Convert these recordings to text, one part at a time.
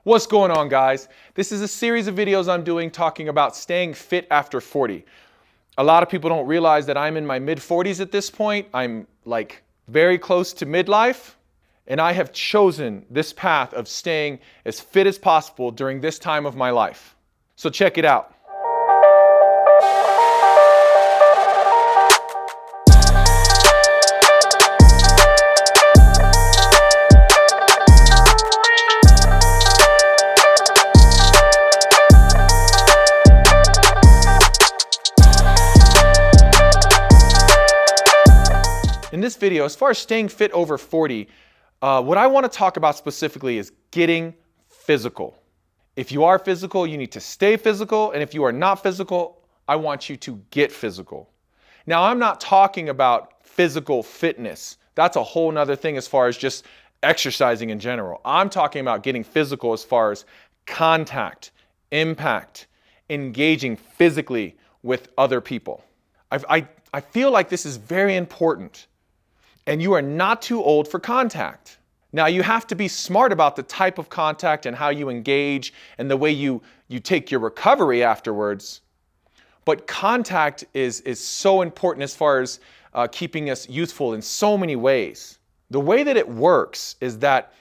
What's going on, guys? This is a series of videos I'm doing talking about staying fit after 40. A lot of people don't realize that I'm in my mid-40s at this point. I'm like very close to midlife, and I have chosen this path of staying as fit as possible during this time of my life. So check it out. In this video, as far as staying fit over 40, what I want to talk about specifically is getting physical. If you are physical, you need to stay physical, and if you are not physical, I want you to get physical. Now, I'm not talking about physical fitness. That's a whole nother thing as far as just exercising in general. I'm talking about getting physical as far as contact, impact, engaging physically with other people. I feel like this is very important. And you are not too old for contact. Now, you have to be smart about the type of contact and how you engage and the way you take your recovery afterwards. But contact is so important as far as keeping us youthful in so many ways. The way that it works is that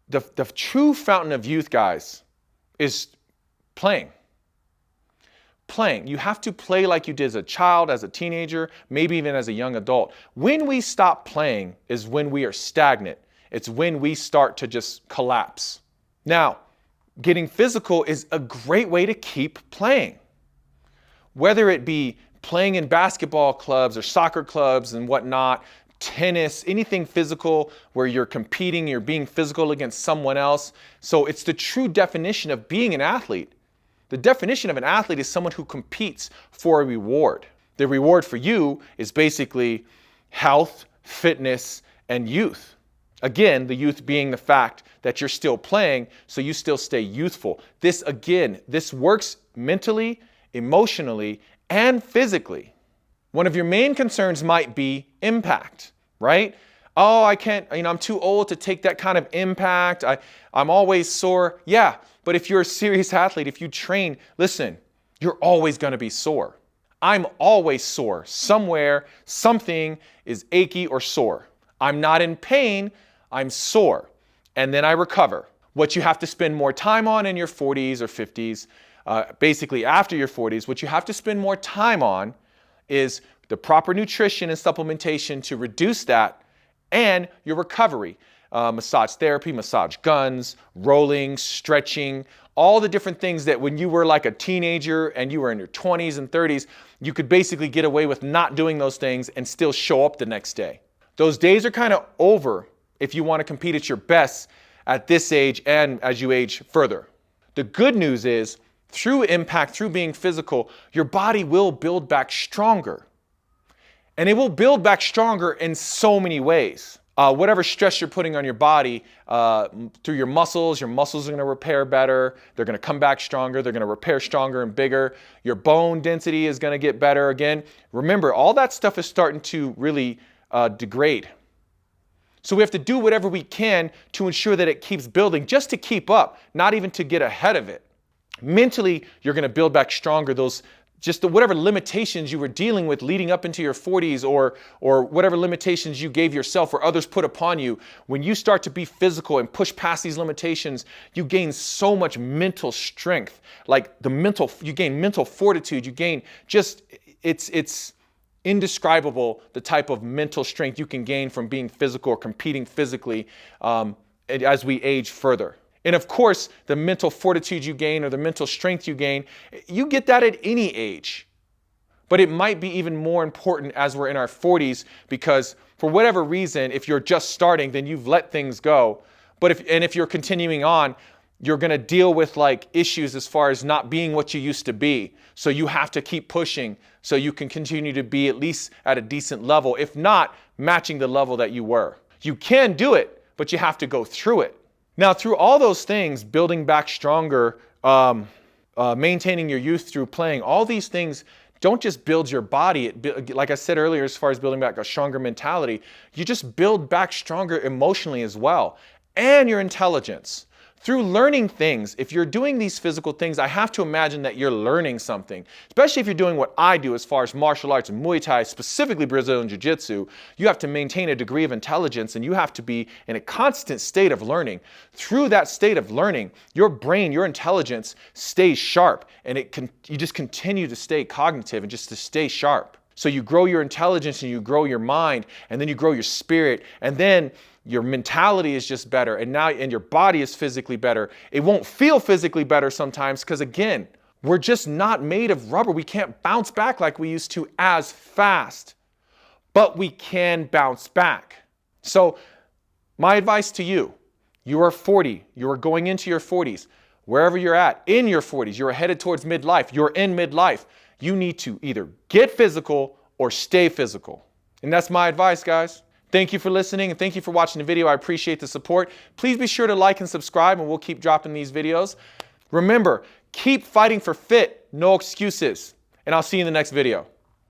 the true fountain of youth, guys, is playing. Playing. You have to play like you did as a child, as a teenager, maybe even as a young adult. When we stop playing is when we are stagnant. It's when we start to just collapse. Now, getting physical is a great way to keep playing. Whether it be playing in basketball clubs or soccer clubs and whatnot, tennis, anything physical where you're competing, you're being physical against someone else. So it's the true definition of being an athlete. The definition of an athlete is someone who competes for a reward. The reward for you is basically health, fitness, and youth. Again, the youth being the fact that you're still playing, so you still stay youthful. This works mentally, emotionally, and physically. One of your main concerns might be impact, right? Oh, I can't, I'm too old to take that kind of impact. I'm always sore. Yeah. But if you're a serious athlete, if you train, listen, you're always going to be sore. I'm always sore. Somewhere, something is achy or sore. I'm not in pain, I'm sore. And then I recover. What you have to spend more time on in your 40s or 50s, basically after your 40s, what you have to spend more time on is the proper nutrition and supplementation to reduce that and your recovery. Massage therapy, massage guns, rolling, stretching, all the different things that when you were like a teenager and you were in your 20s and 30s, you could basically get away with not doing those things and still show up the next day. Those days are kind of over if you want to compete at your best at this age and as you age further. The good news is through impact, through being physical, your body will build back stronger. And it will build back stronger in so many ways. Whatever stress you're putting on your body through your muscles are going to repair better. They're going to come back stronger. They're going to repair stronger and bigger. Your bone density is going to get better again. Remember, all that stuff is starting to really degrade. So we have to do whatever we can to ensure that it keeps building, just to keep up, not even to get ahead of it. Mentally, you're going to build back stronger whatever limitations you were dealing with leading up into your 40s or whatever limitations you gave yourself or others put upon you. When you start to be physical and push past these limitations, you gain so much mental strength. Like you gain mental fortitude. You gain it's indescribable the type of mental strength you can gain from being physical or competing physically as we age further. And of course, the mental fortitude you gain or the mental strength you gain, you get that at any age. But it might be even more important as we're in our 40s because for whatever reason, if you're just starting, then you've let things go. But if you're continuing on, you're going to deal with like issues as far as not being what you used to be. So you have to keep pushing so you can continue to be at least at a decent level, if not matching the level that you were. You can do it, but you have to go through it. Now, through all those things, building back stronger, maintaining your youth through playing, all these things don't just build your body. Like I said earlier, as far as building back a stronger mentality, you just build back stronger emotionally as well. And your intelligence. Through learning things, if you're doing these physical things, I have to imagine that you're learning something. Especially if you're doing what I do as far as martial arts and Muay Thai, specifically Brazilian Jiu Jitsu, you have to maintain a degree of intelligence and you have to be in a constant state of learning. Through that state of learning, your brain, your intelligence stays sharp, and you just continue to stay cognitive and just to stay sharp. So you grow your intelligence and you grow your mind, and then you grow your spirit, and then your mentality is just better, and your body is physically better. It won't feel physically better sometimes because, again, we're just not made of rubber. We can't bounce back like we used to as fast, but we can bounce back. So my advice to you, you are 40, you are going into your 40s, wherever you're at, in your 40s, you're headed towards midlife, you're in midlife, you need to either get physical or stay physical. And that's my advice, guys. Thank you for listening and thank you for watching the video. I appreciate the support. Please be sure to like and subscribe, and we'll keep dropping these videos. Remember, keep fighting for fit, no excuses. And I'll see you in the next video.